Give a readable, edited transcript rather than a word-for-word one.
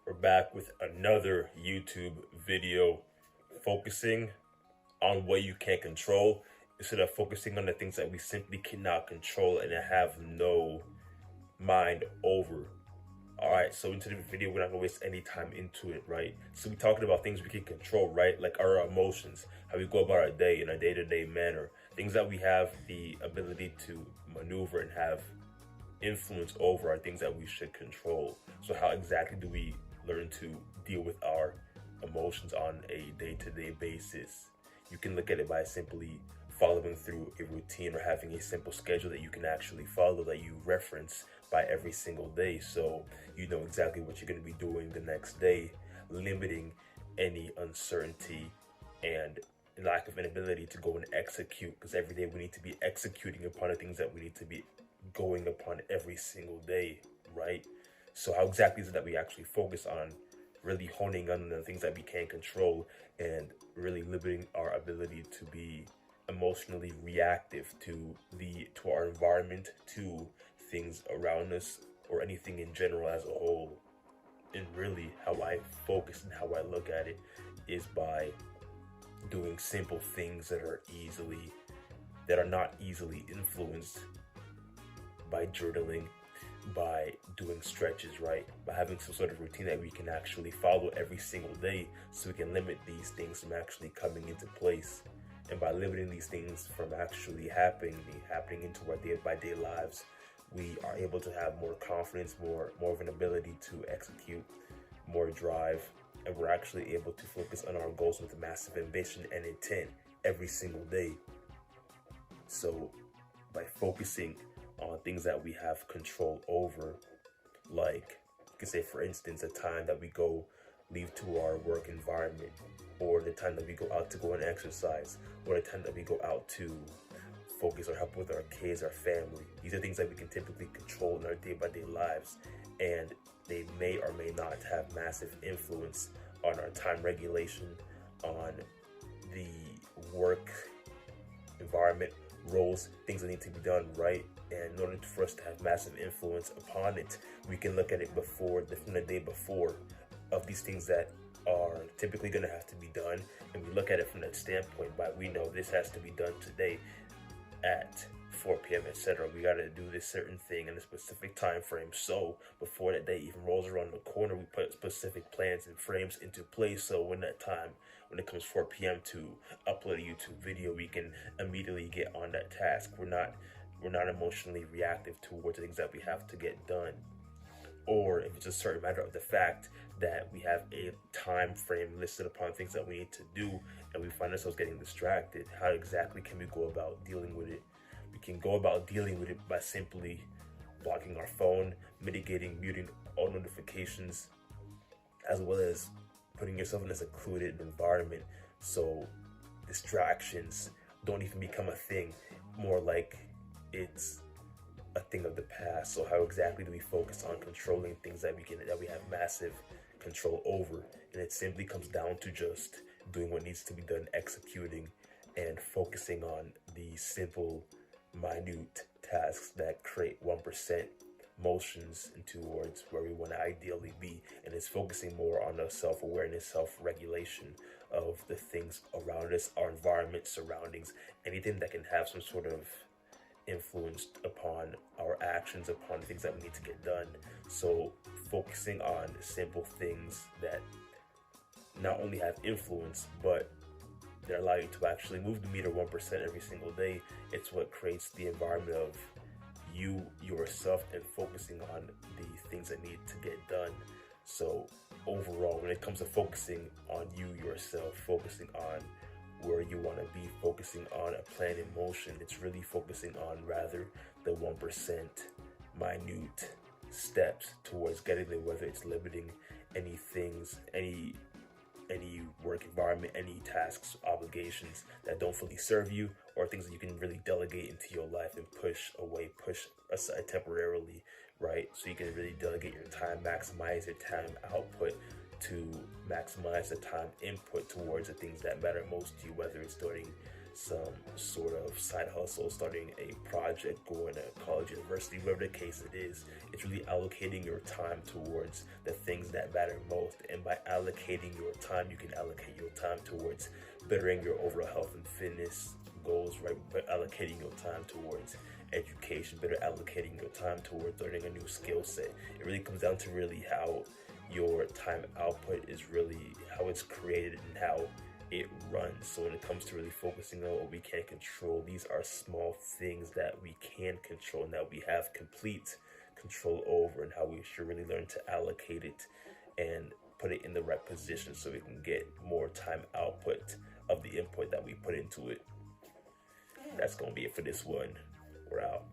We're back with another YouTube video focusing on what you can't control instead of focusing on the things that we simply cannot control and have no mind over. Alright, so into the video, we're not gonna waste any time into it, right? So we're talking about things we can control, right? Like our emotions, how we go about our day in a day-to-day manner, things that we have the ability to maneuver and have influence over are things that we should control. So how exactly do we learn to deal with our emotions on a day-to-day basis? You can look at it by simply following through a routine or having a simple schedule that you can actually follow, that you reference by every single day, so you know exactly what you're going to be doing the next day, limiting any uncertainty and lack of inability to go and execute, because every day we need to be executing upon the things that we need to be going upon every single day, right? So how exactly is it that we actually focus on really honing on the things that we can't control and really limiting our ability to be emotionally reactive to our environment, to things around us, or anything in general as a whole? And really how I focus and how I look at it is by doing simple things that are not easily influenced, by journaling, by doing stretches, right? By having some sort of routine that we can actually follow every single day, so we can limit these things from actually coming into place. And by limiting these things from actually happening into our day-by-day lives, we are able to have more confidence, more of an ability to execute, more drive, and we're actually able to focus on our goals with massive ambition and intent every single day. So by focusing on things that we have control over, like you can say, for instance, a time that we leave to our work environment, or the time that we go out to go and exercise, or the time that we go out to focus or help with our kids, our family. These are things that we can typically control in our day-by-day lives, and they may or may not have massive influence on our time regulation, on the work environment, roles, things that need to be done, right? And in order for us to have massive influence upon it, we can look at it from the day before, of these things that are typically going to have to be done, and we look at it from that standpoint. But we know this has to be done today at 4 p.m., etc. We got to do this certain thing in a specific time frame. So before that day even rolls around the corner, we put specific plans and frames into place. So when it comes 4 p.m. to upload a YouTube video, we can immediately get on that task. We're not emotionally reactive towards the things that we have to get done. Or if it's a certain matter of the fact that we have a time frame listed upon things that we need to do, and we find ourselves getting distracted, how exactly can we go about dealing with it? We can go about dealing with it by simply blocking our phone, muting all notifications, as well as putting yourself in a secluded environment, so distractions don't even become a thing, more like it's a thing of the past. So how exactly do we focus on controlling things that we have massive control over? And it simply comes down to just doing what needs to be done, executing, and focusing on the simple, minute tasks that create 1% motions towards where we want to ideally be. And it's focusing more on the self-awareness, self-regulation of the things around us, our environment, surroundings, anything that can have some sort of influenced upon our actions, upon the things that we need to get done. So focusing on simple things that not only have influence, but that allow you to actually move the meter 1% every single day. It's what creates the environment of you, yourself, and focusing on the things that need to get done. So overall, when it comes to focusing on you, yourself, focusing on where you want to be, focusing on a plan in motion, it's really focusing on rather the 1% minute steps towards getting there, whether it's limiting any things, any work environment, any tasks, obligations that don't fully serve you, or things that you can really delegate into your life and push aside temporarily, right? So you can really delegate your time, maximize your time output to maximize the time input towards the things that matter most to you, whether it's some sort of side hustle, starting a project, going to college, university, whatever the case it is. It's really allocating your time towards the things that matter most. And by allocating your time, you can allocate your time towards bettering your overall health and fitness goals, right? But allocating your time towards education, better allocating your time towards learning a new skill set. It really comes down to really how your time output is really how it's created and how it runs. So when it comes to really focusing on what we can control, these are small things that we can control and that we have complete control over, and how we should really learn to allocate it and put it in the right position so we can get more time output of the input that we put into it. That's gonna be it for this one. We're out.